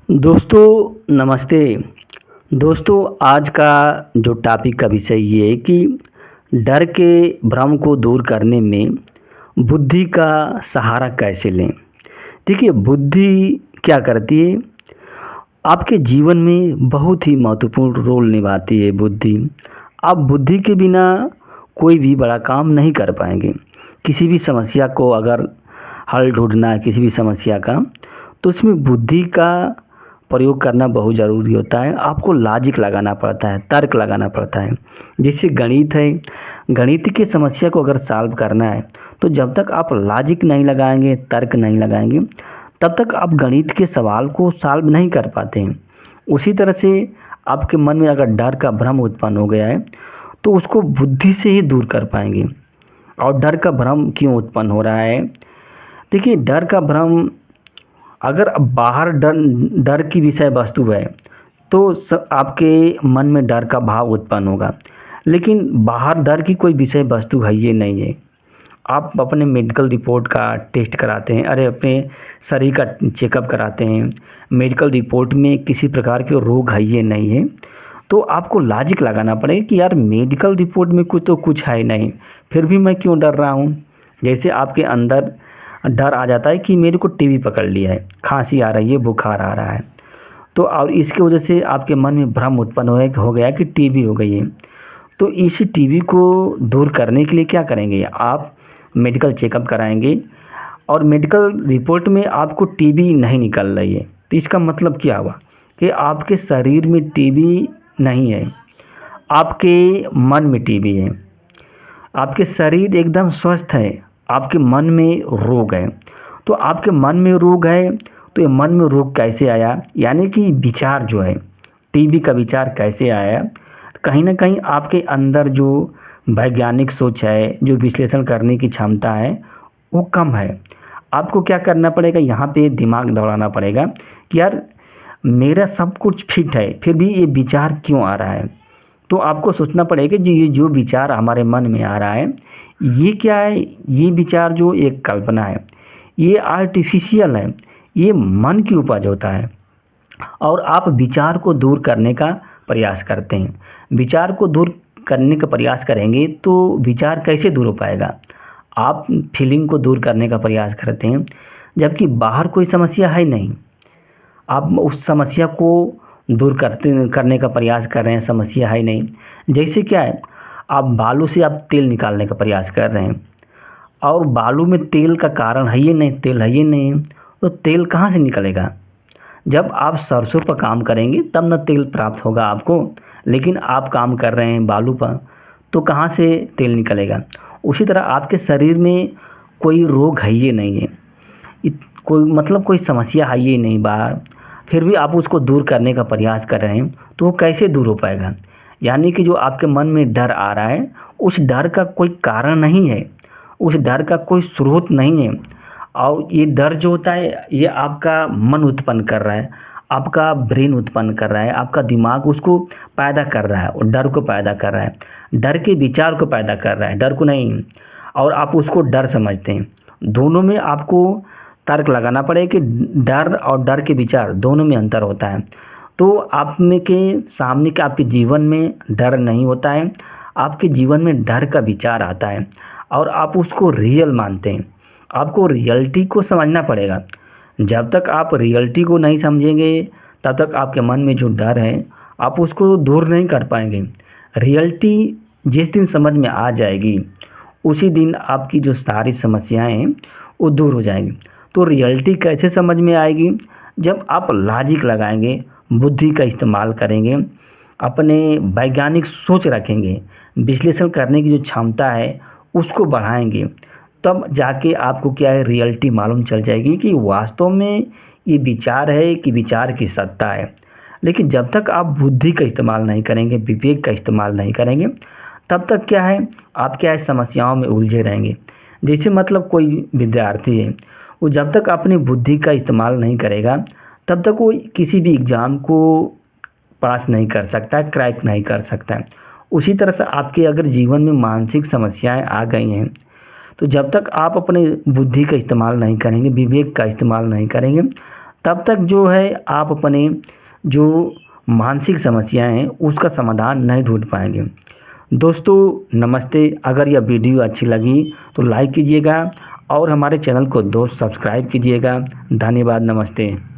दोस्तों नमस्ते। दोस्तों आज का जो टॉपिक का विषय ये है कि डर के भ्रम को दूर करने में बुद्धि का सहारा कैसे लें। देखिए बुद्धि क्या करती है, आपके जीवन में बहुत ही महत्वपूर्ण रोल निभाती है बुद्धि। आप बुद्धि के बिना कोई भी बड़ा काम नहीं कर पाएंगे। किसी भी समस्या को अगर हल ढूंढना है किसी भी समस्या का, तो उसमें बुद्धि का प्रयोग करना बहुत ज़रूरी होता है। आपको लॉजिक लगाना पड़ता है, तर्क लगाना पड़ता है। जैसे गणित है, गणित की समस्या को अगर सॉल्व करना है तो जब तक आप लॉजिक नहीं लगाएंगे, तर्क नहीं लगाएंगे, तब तक आप गणित के सवाल को सॉल्व नहीं कर पाते हैं। उसी तरह से आपके मन में अगर डर का भ्रम उत्पन्न हो गया है तो उसको बुद्धि से ही दूर कर पाएंगे। और डर का भ्रम क्यों उत्पन्न हो रहा है? देखिए डर का भ्रम, अगर बाहर डर डर की विषय वस्तु है तो आपके मन में डर का भाव उत्पन्न होगा, लेकिन बाहर डर की कोई विषय वस्तु है ये नहीं है। आप अपने मेडिकल रिपोर्ट का टेस्ट कराते हैं, अरे अपने शरीर का चेकअप कराते हैं, मेडिकल रिपोर्ट में किसी प्रकार के रोग है ये नहीं है, तो आपको लॉजिक लगाना पड़ेगा कि यार मेडिकल रिपोर्ट में कुछ है नहीं, फिर भी मैं क्यों डर रहा हूँ। जैसे आपके अंदर डर आ जाता है कि मेरे को टीबी पकड़ लिया है, खांसी आ रही है, बुखार आ रहा है, तो और इसकी वजह से आपके मन में भ्रम उत्पन्न हो गया कि टीबी हो गई है। तो इस टीबी को दूर करने के लिए क्या करेंगे, आप मेडिकल चेकअप कराएंगे और मेडिकल रिपोर्ट में आपको टीबी नहीं निकल रही है, तो इसका मतलब क्या हुआ कि आपके शरीर में टीबी नहीं है, आपके मन में टीबी है। आपके शरीर एकदम स्वस्थ है, आपके मन में रोग है। तो आपके मन में रोग है तो ये मन में रोग कैसे आया, यानी कि विचार जो है, टीबी का विचार कैसे आया, कहीं ना कहीं आपके अंदर जो वैज्ञानिक सोच है, जो विश्लेषण करने की क्षमता है वो कम है। आपको क्या करना पड़ेगा, यहाँ पे दिमाग दौड़ाना पड़ेगा कि यार मेरा सब कुछ फिट है फिर भी ये विचार क्यों आ रहा है। तो आपको सोचना पड़ेगा कि ये जो विचार हमारे मन में आ रहा है ये क्या है, ये विचार जो एक कल्पना है, ये आर्टिफिशियल है, ये मन की उपज होता है। और आप विचार को दूर करने का प्रयास करते हैं। विचार को दूर करने का प्रयास करेंगे तो विचार कैसे दूर हो पाएगा। आप फीलिंग को दूर करने का प्रयास करते हैं जबकि बाहर कोई समस्या है नहीं, आप उस समस्या को दूर करने का प्रयास कर रहे हैं, समस्या है नहीं। जैसे क्या है, आप बालू से आप तेल निकालने का प्रयास कर रहे हैं और बालू में तेल का कारण है ये नहीं, तेल है ये नहीं, तो तेल कहाँ से निकलेगा। जब आप सरसों पर काम करेंगे तब ना तेल प्राप्त होगा आपको, लेकिन आप काम कर रहे हैं बालू पर, तो कहाँ से तेल निकलेगा। उसी तरह आपके शरीर में कोई रोग है ये नहीं है, कोई मतलब कोई समस्या है ये नहीं बाहर, फिर भी आप उसको दूर करने का प्रयास कर रहे हैं, तो वो कैसे दूर हो पाएगा। यानी कि जो आपके मन में डर आ रहा है उस डर का कोई कारण नहीं है, उस डर का कोई स्रोत नहीं है। और ये डर जो होता है ये आपका मन उत्पन्न कर रहा है, आपका ब्रेन उत्पन्न कर रहा है, आपका दिमाग उसको पैदा कर रहा है और डर को पैदा कर रहा है, डर के विचार को पैदा कर रहा है, डर को नहीं। और आप उसको डर समझते हैं। दोनों में आपको तर्क लगाना पड़ेगा कि डर और डर के विचार दोनों में अंतर होता है। तो आप में के सामने के आपके जीवन में डर नहीं होता है, आपके जीवन में डर का विचार आता है और आप उसको रियल मानते हैं। आपको रियलिटी को समझना पड़ेगा। जब तक आप रियलिटी को नहीं समझेंगे तब तक आपके मन में जो डर है आप उसको दूर नहीं कर पाएंगे। रियलिटी जिस दिन समझ में आ जाएगी उसी दिन आपकी जो सारी समस्याएं हैं वो दूर हो जाएंगी। तो रियलिटी कैसे समझ में आएगी, जब आप लॉजिक लगाएंगे, बुद्धि का इस्तेमाल करेंगे, अपने वैज्ञानिक सोच रखेंगे, विश्लेषण करने की जो क्षमता है उसको बढ़ाएंगे, तब जाके आपको क्या है रियलिटी मालूम चल जाएगी कि वास्तव में ये विचार है कि विचार की सत्ता है। लेकिन जब तक आप बुद्धि का इस्तेमाल नहीं करेंगे, विवेक का इस्तेमाल नहीं करेंगे, तब तक क्या है आप क्या है समस्याओं में उलझे रहेंगे। जैसे मतलब कोई विद्यार्थी है, वो जब तक अपनी बुद्धि का इस्तेमाल नहीं करेगा तब तक वो किसी भी एग्ज़ाम को पास नहीं कर सकता, क्रैक नहीं कर सकता। उसी तरह से आपके अगर जीवन में मानसिक समस्याएं आ गई हैं तो जब तक आप अपने बुद्धि का इस्तेमाल नहीं करेंगे, विवेक का इस्तेमाल नहीं करेंगे, तब तक जो है आप अपने जो मानसिक समस्याएं हैं उसका समाधान नहीं ढूंढ पाएंगे। दोस्तों नमस्ते। अगर यह वीडियो अच्छी लगी तो लाइक कीजिएगा और हमारे चैनल को दोस्त सब्सक्राइब कीजिएगा। धन्यवाद। नमस्ते।